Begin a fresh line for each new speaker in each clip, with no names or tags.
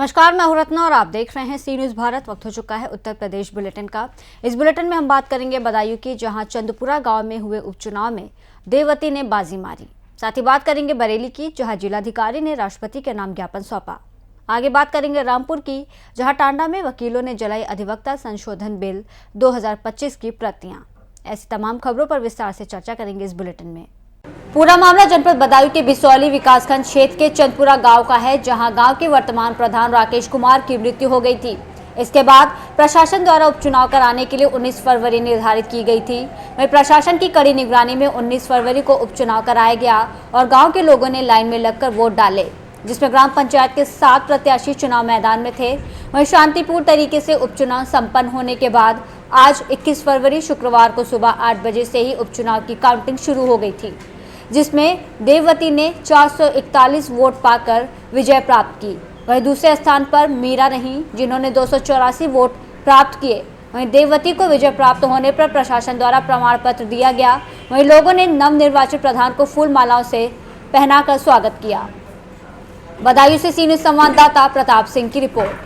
नमस्कार, मैं हूं रत्ना और आप देख रहे हैं सी न्यूज भारत। वक्त हो चुका है उत्तर प्रदेश बुलेटिन का। इस बुलेटिन में हम बात करेंगे बदायूं की, जहां चंदपुरा गांव में हुए उपचुनाव में देववती ने बाजी मारी। साथ ही बात करेंगे बरेली की, जहां जिलाधिकारी ने राष्ट्रपति के नाम ज्ञापन सौंपा। आगे बात करेंगे रामपुर की, जहां टांडा में वकीलों ने जलाई अधिवक्ता संशोधन बिल 2025 की प्रतियां। ऐसी तमाम खबरों पर विस्तार से चर्चा करेंगे इस बुलेटिन में। पूरा मामला जनपद बदायूं के बिसौली विकासखंड क्षेत्र के चंदपुरा गांव का है, जहां गांव के वर्तमान प्रधान राकेश कुमार की मृत्यु हो गई थी। इसके बाद प्रशासन द्वारा उपचुनाव कराने के लिए 19 फरवरी निर्धारित की गई थी। वहीं प्रशासन की कड़ी निगरानी में 19 फरवरी को उपचुनाव कराया गया और गांव के लोगों ने लाइन में लगकर वोट डाले, जिसमें ग्राम पंचायत के 7 प्रत्याशी चुनाव मैदान में थे। वहीं शांतिपूर्ण तरीके से उपचुनाव संपन्न होने के बाद आज 21 फरवरी शुक्रवार को सुबह 8 बजे से ही उपचुनाव की काउंटिंग शुरू हो गई थी, जिसमें देववती ने 441 वोट पाकर विजय प्राप्त की। वहीं दूसरे स्थान पर मीरा रहीं, जिन्होंने 284 वोट प्राप्त किए। वहीं देववती को विजय प्राप्त होने पर प्रशासन द्वारा प्रमाण पत्र दिया गया। वहीं लोगों ने नवनिर्वाचित प्रधान को फूल मालाओं से पहनाकर स्वागत किया। बदायूं से सी न्यूज संवाददाता प्रताप सिंह की रिपोर्ट।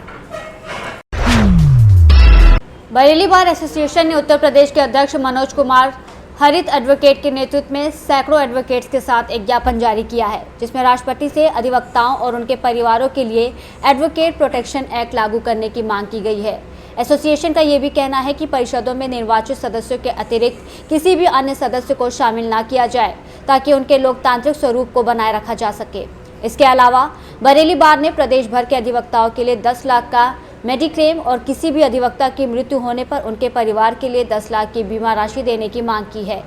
बरेली बार एसोसिएशन ने उत्तर प्रदेश के अध्यक्ष मनोज कुमार हरित एडवोकेट के नेतृत्व में सैकड़ों एडवोकेट्स के साथ एक ज्ञापन जारी किया है, जिसमें राष्ट्रपति से अधिवक्ताओं और उनके परिवारों के लिए एडवोकेट प्रोटेक्शन एक्ट लागू करने की मांग की गई है। एसोसिएशन का ये भी कहना है कि परिषदों में निर्वाचित सदस्यों के अतिरिक्त किसी भी अन्य सदस्य को शामिल न किया जाए, ताकि उनके लोकतांत्रिक स्वरूप को बनाए रखा जा सके। इसके अलावा बरेली बार ने प्रदेश भर के अधिवक्ताओं के लिए 10 लाख का मेडिक्लेम और किसी भी अधिवक्ता की मृत्यु होने पर उनके परिवार के लिए 10 लाख की बीमा राशि देने की मांग की है।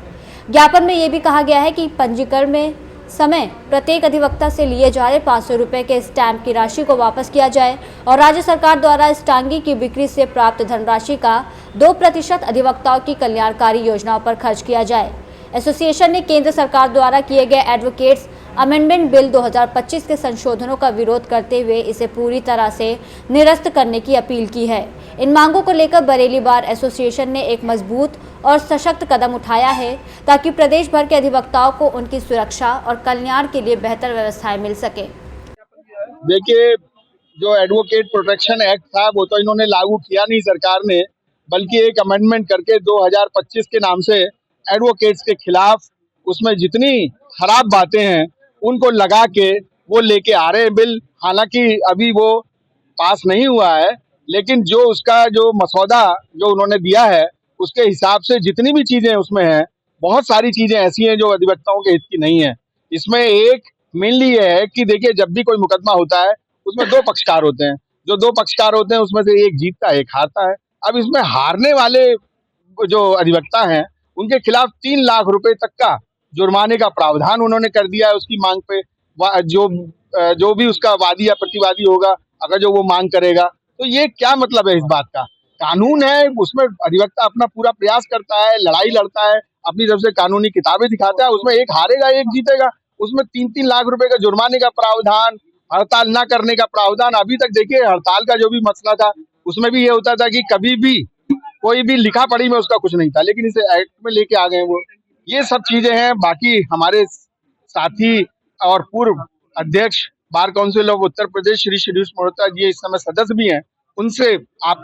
ज्ञापन में ये भी कहा गया है कि पंजीकरण में समय प्रत्येक अधिवक्ता से लिए जा रहे 500 रुपये के स्टैंप की राशि को वापस किया जाए और राज्य सरकार द्वारा स्टांगी की बिक्री से प्राप्त धनराशि का 2% अधिवक्ताओं की कल्याणकारी योजनाओं पर खर्च किया जाए। एसोसिएशन ने केंद्र सरकार द्वारा किए गए एडवोकेट्स अमेंडमेंट बिल 2025 के संशोधनों का विरोध करते हुए इसे पूरी तरह से निरस्त करने की अपील की है। इन मांगों को लेकर बरेली बार एसोसिएशन ने एक मजबूत और सशक्त कदम उठाया है, ताकि प्रदेश भर के अधिवक्ताओं को उनकी सुरक्षा और कल्याण के लिए बेहतर व्यवस्थाएं मिल सके।
देखिए, जो एडवोकेट प्रोटेक्शन एक्ट था वो तो इन्होंने लागू किया नहीं सरकार ने, बल्कि एक अमेंडमेंट करके 2025 के नाम से एडवोकेट्स के खिलाफ उसमें जितनी खराब बातें हैं उनको लगा के वो लेके आ रहे हैं बिल। हालांकि अभी वो पास नहीं हुआ है, लेकिन जो उसका जो मसौदा जो उन्होंने दिया है उसके हिसाब से जितनी भी चीजें उसमें हैं, बहुत सारी चीजें ऐसी हैं जो अधिवक्ताओं के हित की नहीं है। इसमें एक मेनली ये है कि देखिए, जब भी कोई मुकदमा होता है उसमें 2 पक्षकार होते हैं। जो 2 पक्षकार होते हैं उसमें से एक जीतता है, एक हारता है। अब इसमें हारने वाले जो अधिवक्ता हैं उनके खिलाफ 3 लाख रुपए तक का जुर्माने का प्रावधान उन्होंने कर दिया है उसकी मांग पे। जो भी उसका वादी या प्रतिवादी होगा, अगर जो वो मांग करेगा, तो ये क्या मतलब है इस बात का? कानून है, उसमें अधिवक्ता अपना पूरा प्रयास करता है, लड़ाई लड़ता है, अपनी तरफ से कानूनी किताबें दिखाता है, उसमें एक हारेगा एक जीतेगा। उसमें 3-3 लाख रुपए का जुर्माने का प्रावधान, हड़ताल न करने का प्रावधान। अभी तक देखिए, हड़ताल का जो भी मसला था उसमें भी ये होता था कि कभी भी कोई भी लिखा पढ़ी में उसका कुछ नहीं था, लेकिन इसे एक्ट में लेके आ गए वो। ये सब चीजें हैं। बाकी हमारे साथी और पूर्व अध्यक्ष bar council of Uttar Pradesh Shri Shirish Malhotra ji इस समय सदस्य भी हैं, उनसे आप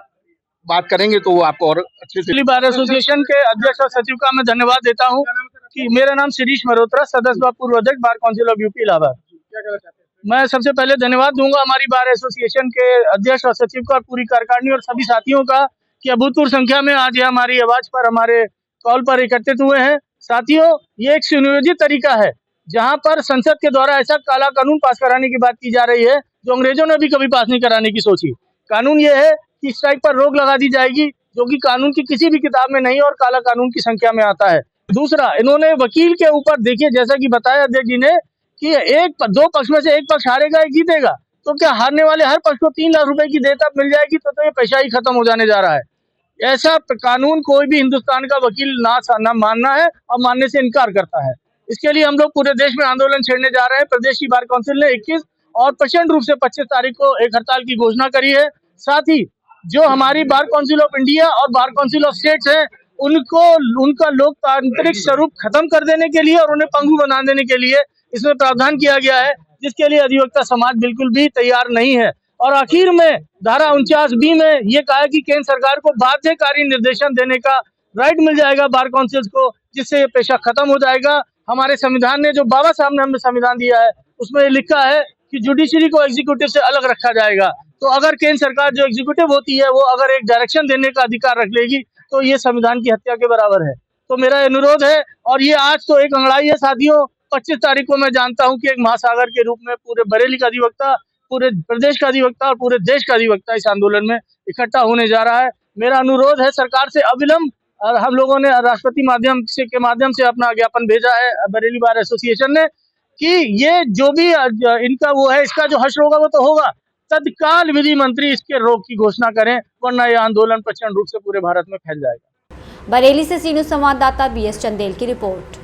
बात करेंगे तो वो आपको और अच्छे से।
बार एसोसिएशन के अध्यक्ष और सचिव का मैं धन्यवाद देता हूं कि मेरा नाम शिरीष मल्होत्रा, सदस्य व पूर्व अध्यक्ष bar council of UP Allahabad. मैं सबसे पहले धन्यवाद दूंगा हमारी बार एसोसिएशन के अध्यक्ष और सचिव का और पूरी कार्यकारिणी और सभी साथियों का कि अभूतपूर्व संख्या में आज ये हमारी आवाज पर, हमारे कॉल पर एकत्रित हुए हैं। साथियों, ये एक सुनियोजित तरीका है जहां पर संसद के द्वारा ऐसा काला कानून पास कराने की बात की जा रही है जो अंग्रेजों ने भी कभी पास नहीं कराने की सोची। कानून ये है कि स्ट्राइक पर रोक लगा दी जाएगी, जो कि कानून की किसी भी किताब में नहीं और काला कानून की संख्या में आता है। दूसरा, इन्होंने वकील के ऊपर, देखिए जैसा कि बताया अध्यक्ष जी ने कि 2 पक्ष में से एक पक्ष हारेगा एक जीतेगा, तो क्या हारने वाले हर पक्ष को 3 लाख रुपए की देयता मिल जाएगी? तो ये पैसा ही खत्म हो जाने जा रहा है। ऐसा कानून कोई भी हिंदुस्तान का वकील ना मानना है और मानने से इनकार करता है। इसके लिए हम लोग पूरे देश में आंदोलन छेड़ने जा रहे हैं। प्रदेश की बार काउंसिल ने 21 और प्रचंड रूप से 25 तारीख को एक हड़ताल की घोषणा करी है। साथ ही जो हमारी बार काउंसिल ऑफ इंडिया और बार काउंसिल ऑफ स्टेट्स हैं, उनको उनका लोकतांत्रिक स्वरूप खत्म कर देने के लिए और उन्हें पंगु बना देने के लिए इसमें प्रावधान किया गया है, जिसके लिए अधिवक्ता समाज बिल्कुल भी तैयार नहीं है। और आखिर में धारा 49B में ये कहा है कि केंद्र सरकार को बाध्यकारी निर्देशन देने का राइट मिल जाएगा बार काउंसिल्स को, जिससे ये पेशा खत्म हो जाएगा। हमारे संविधान ने जो बाबा साहब ने हमें संविधान दिया है उसमें लिखा है कि जुडिशरी को एग्जीक्यूटिव से अलग रखा जाएगा। तो अगर केंद्र सरकार जो एग्जीक्यूटिव होती है वो अगर एक डायरेक्शन देने का अधिकार रख लेगी तो ये संविधान की हत्या के बराबर है। तो मेरा अनुरोध है, और ये आज तो एक अंगड़ाई है साथियों, 25 तारीख को मैं जानता हूं कि एक महासागर के रूप में पूरे बरेली का अधिवक्ता, पूरे प्रदेश का अधिवक्ता और पूरे देश का अधिवक्ता इस आंदोलन में इकट्ठा होने जा रहा है। मेरा अनुरोध है सरकार से अविलंब, और हम लोगों ने राष्ट्रपति के माध्यम से अपना ज्ञापन भेजा है बरेली बार एसोसिएशन ने, कि ये जो भी इनका वो है, इसका जो हश्र होगा वो तो होगा, तत्काल विधि मंत्री इसके रोक की घोषणा करें, वरना यह आंदोलन प्रचंड रूप से पूरे भारत में फैल जाएगा।
बरेली से सी न्यूज संवाददाता बीएस चंदेल की रिपोर्ट।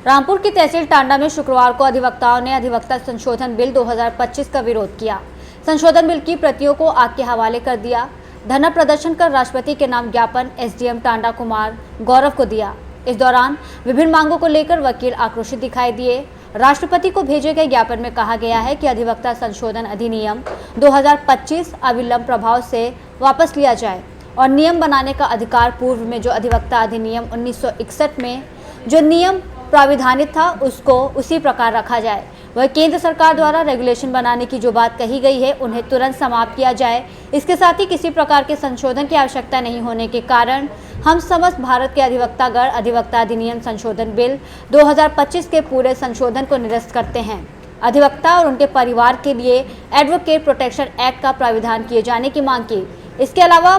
रामपुर की तहसील टांडा में शुक्रवार को अधिवक्ताओं ने अधिवक्ता संशोधन बिल 2025 का विरोध किया। संशोधन बिल की प्रतियों को आग के हवाले कर दिया। धरना प्रदर्शन कर राष्ट्रपति के नाम ज्ञापन एसडीएम टांडा कुमार गौरव को दिया। इस दौरान विभिन्न मांगों को लेकर वकील आक्रोशित दिखाई दिए। राष्ट्रपति को भेजे गए ज्ञापन में कहा गया है कि अधिवक्ता संशोधन अधिनियम 2025 अविलंब प्रभाव से वापस लिया जाए और नियम बनाने का अधिकार पूर्व में जो अधिवक्ता अधिनियम 1961 में जो नियम प्राविधानित था उसको उसी प्रकार रखा जाए। वह केंद्र सरकार द्वारा रेगुलेशन बनाने की जो बात कही गई है उन्हें तुरंत समाप्त किया जाए। इसके साथ ही किसी प्रकार के संशोधन की आवश्यकता नहीं होने के कारण हम समस्त भारत के अधिवक्तागण अधिवक्ता अधिनियम संशोधन बिल 2025 के पूरे संशोधन को निरस्त करते हैं। अधिवक्ता और उनके परिवार के लिए एडवोकेट प्रोटेक्शन एक्ट का प्राविधान किए जाने की मांग की। इसके अलावा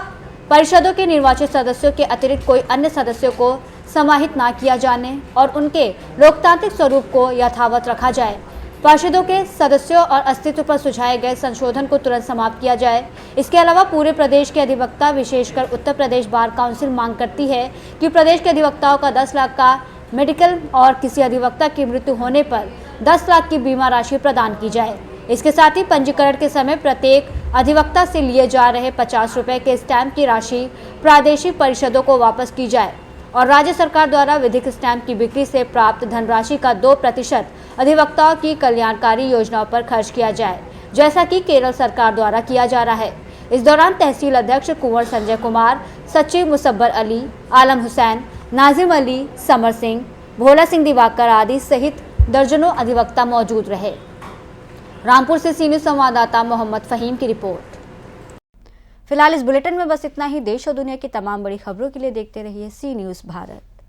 परिषदों के निर्वाचित सदस्यों के अतिरिक्त कोई अन्य सदस्यों को समाहित न किया जाने और उनके लोकतांत्रिक स्वरूप को यथावत रखा जाए। पार्षदों के सदस्यों और अस्तित्व पर सुझाए गए संशोधन को तुरंत समाप्त किया जाए। इसके अलावा पूरे प्रदेश के अधिवक्ता विशेषकर उत्तर प्रदेश बार काउंसिल मांग करती है कि प्रदेश के अधिवक्ताओं का 10 लाख का मेडिकल और किसी अधिवक्ता की मृत्यु होने पर 10 लाख की बीमा राशि प्रदान की जाए। इसके साथ ही पंजीकरण के समय प्रत्येक अधिवक्ता से लिए जा रहे 50 रुपये के स्टैंप की राशि प्रादेशिक परिषदों को वापस की जाए और राज्य सरकार द्वारा विधिक स्टैंप की बिक्री से प्राप्त धनराशि का 2% अधिवक्ताओं की कल्याणकारी योजनाओं पर खर्च किया जाए, जैसा कि केरल सरकार द्वारा किया जा रहा है। इस दौरान तहसील अध्यक्ष कुंवर संजय कुमार, सचिव मुसब्बर अली, आलम हुसैन, नाजिम अली, समर सिंह, भोला सिंह दिवाकर आदि सहित दर्जनों अधिवक्ता मौजूद रहे। रामपुर से सी न्यूज संवाददाता मोहम्मद फहीम की रिपोर्ट। फिलहाल इस बुलेटिन में बस इतना ही। देश और दुनिया की तमाम बड़ी खबरों के लिए देखते रहिए सी न्यूज भारत।